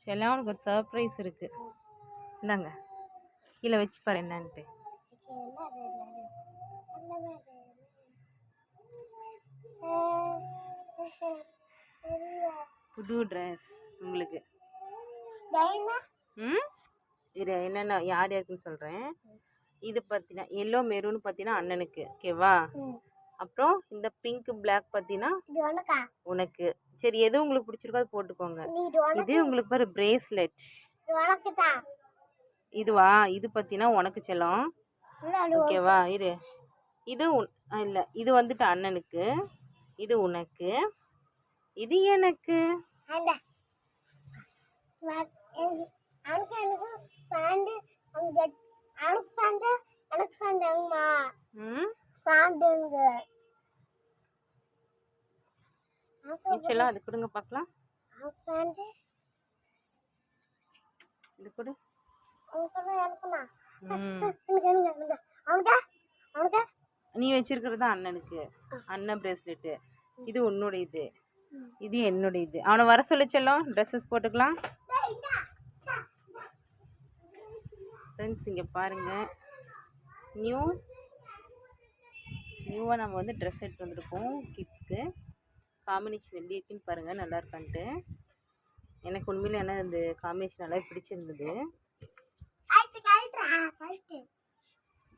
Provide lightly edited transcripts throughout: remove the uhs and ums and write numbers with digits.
செல்லம் உனக்கு ஒரு சர்ப்ரைஸ் இருக்கு. இந்தாங்க கீழே வச்சு பாரு என்னன்ட்டு. புது ட்ரெஸ் உங்களுக்கு. இது என்னென்ன யார் யாருக்குன்னு சொல்கிறேன். இது பார்த்தீங்கன்னா எல்லோ மெரூன் பார்த்தீங்கன்னா அண்ணனுக்கு, ஓகேவா? அப்புறம் இந்த பிங்க் பிளாக் பார்த்தீங்கன்னா உனக்கு. சரி, எது உங்களுக்கு பிடிச்சிருக்கோ அது போட்டுக்கோங்க. இது உங்களுக்கு பாரு பிரேஸ்லெட். இதுவா? இது பார்த்தீங்கன்னா உனக்கு செல்லம், ஓகேவா? இரு, இது இல்லை, இது வந்துட்டு அண்ணனுக்கு, இது உனக்கு, இது எனக்கு. செல்லம் அது கொடுங்க பார்க்கலாம். இது கொடு. நீ வச்சிருக்கிறது தான் அண்ணனுக்கு, அண்ணன் பிரேஸ்லெட்டு. இது உன்னோட, இது என்னோட. இது அவனை வர சொல்லி செல்லம், ட்ரெஸ்ஸஸ் போட்டுக்கலாம். ஃப்ரெண்ட்ஸ் இங்கே பாருங்கள், நியூவாக நம்ம வந்து ட்ரெஸ் எடுத்து வந்துருக்கோம் கிட்ஸ்க்கு. காம்பினேஷன் எப்படி இருக்குன்னு பாருங்கள், நல்லா இருக்கான்ட்டு. எனக்கு உண்மையில என்ன இந்த காம்பினேஷன் நல்லா பிடிச்சிருந்தது.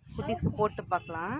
குட்டீஸ்க்கு போட்டு பார்க்கலாம்.